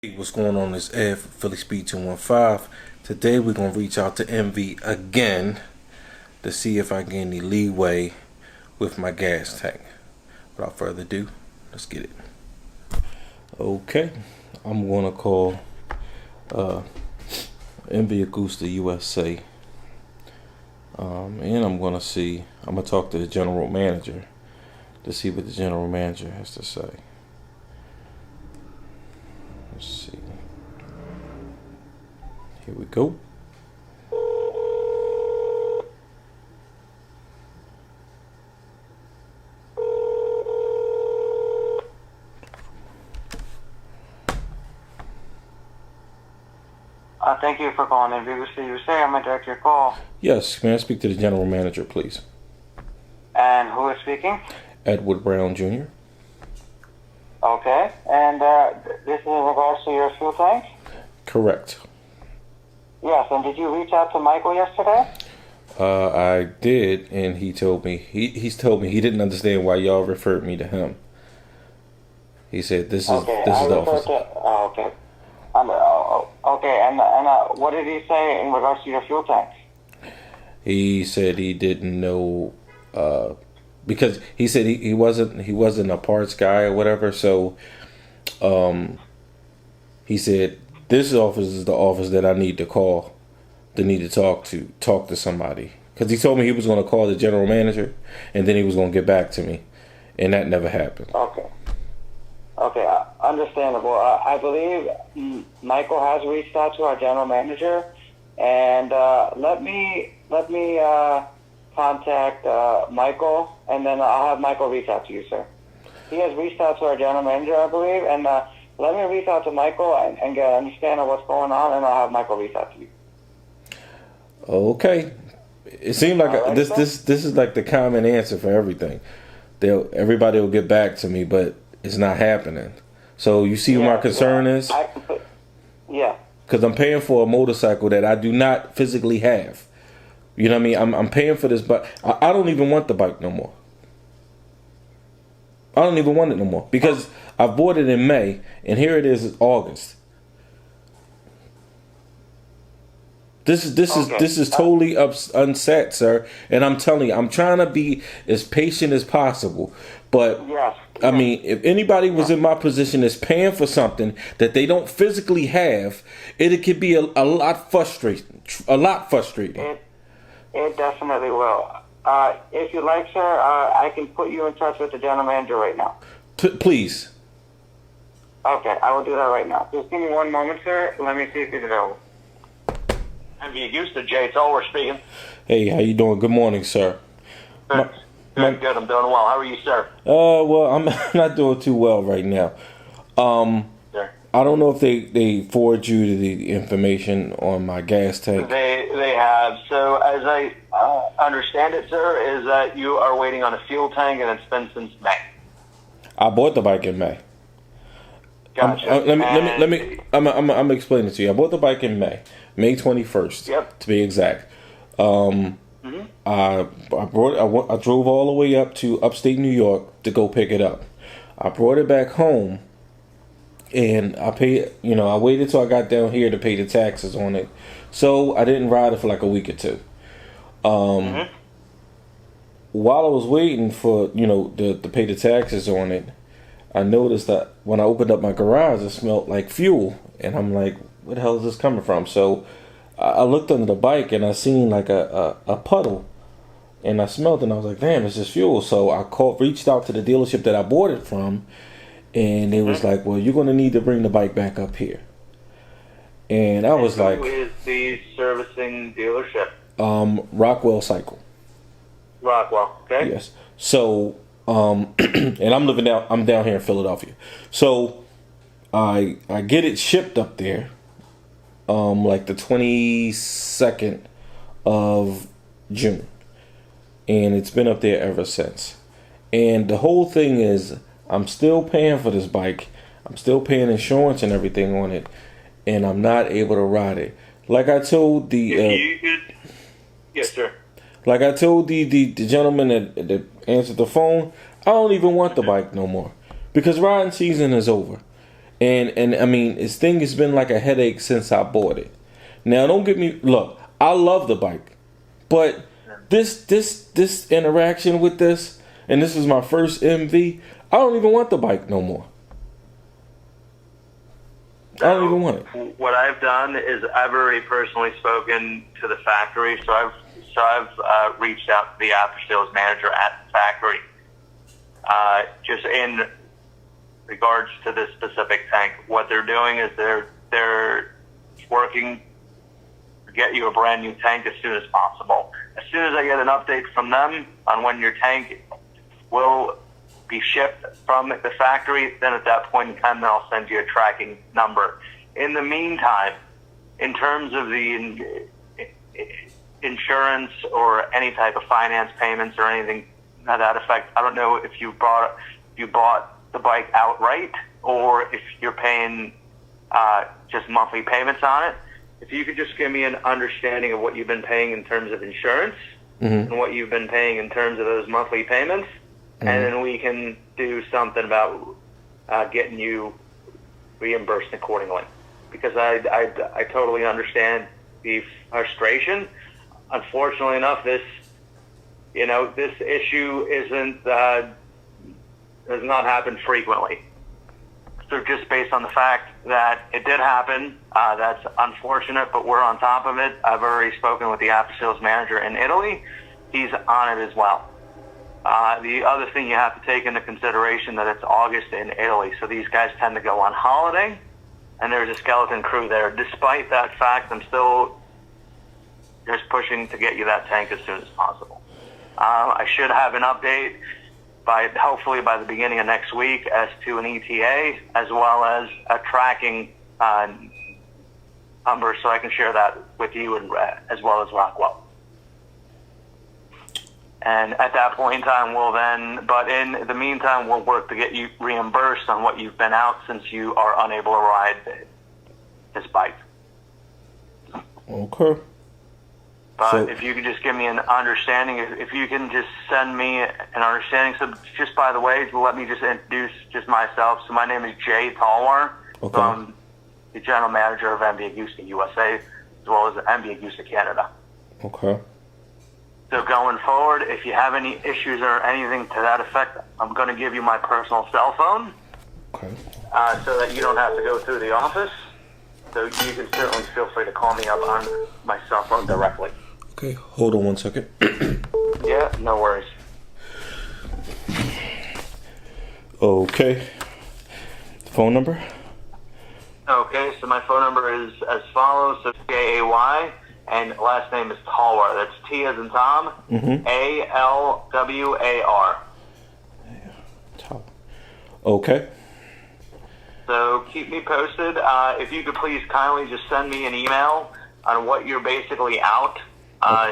Hey, what's going on? This Ed for Philly Speed 215. Today we're going to reach out to Envy again to see if I get any leeway with my gas tank. Without further ado, let's get it. Okay, I'm going to call Envy Agusta USA. And I'm going to talk to the general manager to see what the general manager has to say. Let's see. Here we go. Thank you for calling in BBC USA. I'm going to direct your call. Yes, may I speak to the general manager, please? And who is speaking? Edward Brown Jr. Okay. And this is in regards to your fuel tank? Correct. Yes. And did you reach out to Michael yesterday? I did, and he told me he's told me he didn't understand why y'all referred me to him. He said this is the office. Okay. Okay. And what did he say in regards to your fuel tank? He said he didn't know because he said he wasn't a parts guy or whatever. So he said this office is the office that I need to call, to talk to somebody, because he told me he was going to call the general manager and then he was going to get back to me, and that never happened. Okay, understandable. I believe Michael has reached out to our general manager, and let me contact Michael, and then I'll have Michael reach out to you, sir. He has reached out to our general manager, I believe, and let me reach out to Michael and get an understanding of what's going on, and I'll have Michael reach out to you. Okay, it seemed like right, this is like the common answer for everything. Everybody will get back to me, but it's not happening. So you see what my concern is? Yeah. Because I'm paying for a motorcycle that I do not physically have. You know what I mean? I'm paying for this, but I don't even want the bike no more. I don't even want it no more because I bought it in May, and here it is August. This is totally unset, sir. And I'm telling you, I'm trying to be as patient as possible. But yes. I mean, if anybody was in my position that's paying for something that they don't physically have, it could be a lot frustrating. It definitely will. If you like, sir, I can put you in touch with the general manager right now. Please. Okay, I will do that right now. Just give me one moment, sir. Let me see if he's available. Envy Agusta, Jay Toller speaking. Hey, how you doing? Good morning, sir. Good. Good. I'm doing well. How are you, sir? Well, I'm not doing too well right now. Sure. I don't know if they forward you the information on my gas tank. They have. So as I understand it, sir, is that you are waiting on a fuel tank, and it's been since May. I bought the bike in May. Gotcha. I'm gonna explain it to you. I bought the bike in May 21st. Yep. To be exact. I drove all the way up to upstate New York to go pick it up. I brought it back home, and I waited till I got down here to pay the taxes on it. So I didn't ride it for like a week or two. While I was waiting for to pay the taxes on it, I noticed that when I opened up my garage, it smelled like fuel, and I'm like, "Where the hell is this coming from?" So I looked under the bike, and I seen like a puddle, and I smelled it, and I was like, "Damn, it's just fuel." So I reached out to the dealership that I bought it from, and they was like, "Well, you're gonna need to bring the bike back up here." And I was like, "Who is the servicing dealership?" Rockwell Cycle. Rockwell. Okay. Yes. So, and I'm down here in Philadelphia. So, I get it shipped up there, like the 22nd of June, and it's been up there ever since. And the whole thing is, I'm still paying for this bike. I'm still paying insurance and everything on it, and I'm not able to ride it. Like I told the yes, sir. Like I told the gentleman that answered the phone, I don't even want the bike no more because riding season is over. And I mean, this thing has been like a headache since I bought it. Now, don't get me, look, I love the bike, but this interaction with this, and this is my first MV, I don't even want the bike no more. I don't even want it. What I've done is I've already personally spoken to the factory, so I've reached out to the after sales manager at the factory, just in regards to this specific tank. What they're doing is they're working to get you a brand new tank as soon as possible. As soon as I get an update from them on when your tank will be shipped from the factory, then at that point in time, then I'll send you a tracking number. In the meantime, in terms of the insurance or any type of finance payments or anything to that effect, I don't know if you bought the bike outright or if you're paying just monthly payments on it. If you could just give me an understanding of what you've been paying in terms of insurance and what you've been paying in terms of those monthly payments, and then we can do something about getting you reimbursed accordingly. Because I totally understand the frustration. Unfortunately enough, this issue does not happen frequently. So just based on the fact that it did happen, that's unfortunate, but we're on top of it. I've already spoken with the after sales manager in Italy. He's on it as well. The other thing you have to take into consideration that it's August in Italy, so these guys tend to go on holiday, and there's a skeleton crew there. Despite that fact, I'm still just pushing to get you that tank as soon as possible. I should have an update hopefully by the beginning of next week as to an ETA as well as a tracking number, so I can share that with you and as well as Rockwell. And at that point in time, but in the meantime, we'll work to get you reimbursed on what you've been out since you are unable to ride this bike. Okay. But if you could just give me an understanding, if you can just send me an understanding. So just by the way, let me just introduce just myself. So my name is Jay Talwar. Okay. I'm the general manager of MB Agusta USA, as well as MB Agusta Canada. Okay. So going forward, if you have any issues or anything to that effect, I'm going to give you my personal cell phone, so that you don't have to go through the office. So you can certainly feel free to call me up on my cell phone directly. Okay, hold on one second. Yeah, no worries. Okay. Phone number? Okay, so my phone number is as follows. So Jay, and last name is Talwar. That's T as in Tom, ALWAR. Okay. So keep me posted. If you could please kindly just send me an email on what you're basically out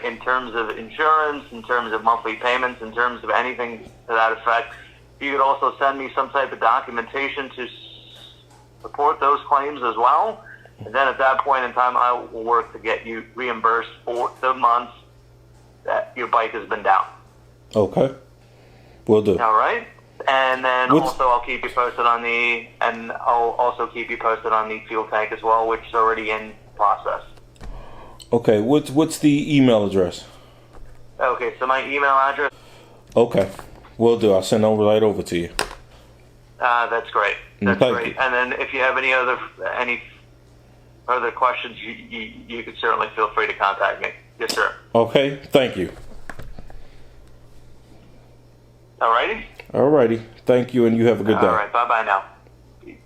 in terms of insurance, in terms of monthly payments, in terms of anything to that effect. If you could also send me some type of documentation to support those claims as well. And then at that point in time, I will work to get you reimbursed for the months that your bike has been down. Okay. Will do. All right. And then I'll keep you posted on the fuel tank as well, which is already in process. Okay. What's the email address? Okay. So my email address. Okay. Will do. I'll send right over to you. That's great. That's great. You. And then if you have any further questions, you can certainly feel free to contact me. Yes, sir. Okay. Thank you. Alrighty. Alrighty. Thank you, and you have a good day. All right. Bye-bye now.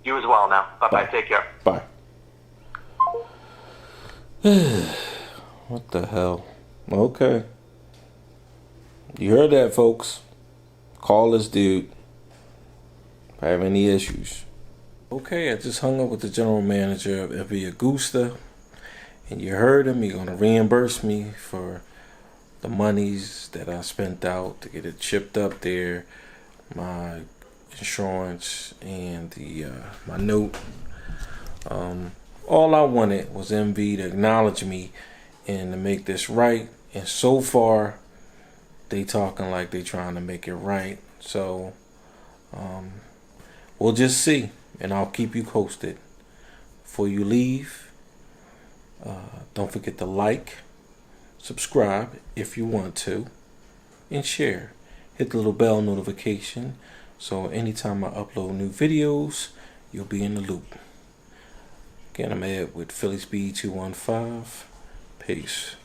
You as well now. Bye-bye. Take care. Bye. What the hell? Okay. You heard that, folks. Call this dude if I have any issues. Okay, I just hung up with the general manager of MB Agusta, and you heard him. He's going to reimburse me for the monies that I spent out to get it shipped up there, my insurance, and my note. All I wanted was MV to acknowledge me and to make this right, and so far they talking like they trying to make it right. So we'll just see. and I'll keep you posted. Before you leave, don't forget to like, subscribe if you want to, and share. Hit the little bell notification so anytime I upload new videos, you'll be in the loop. Again, I'm Ed with Philly Speed 215. Peace.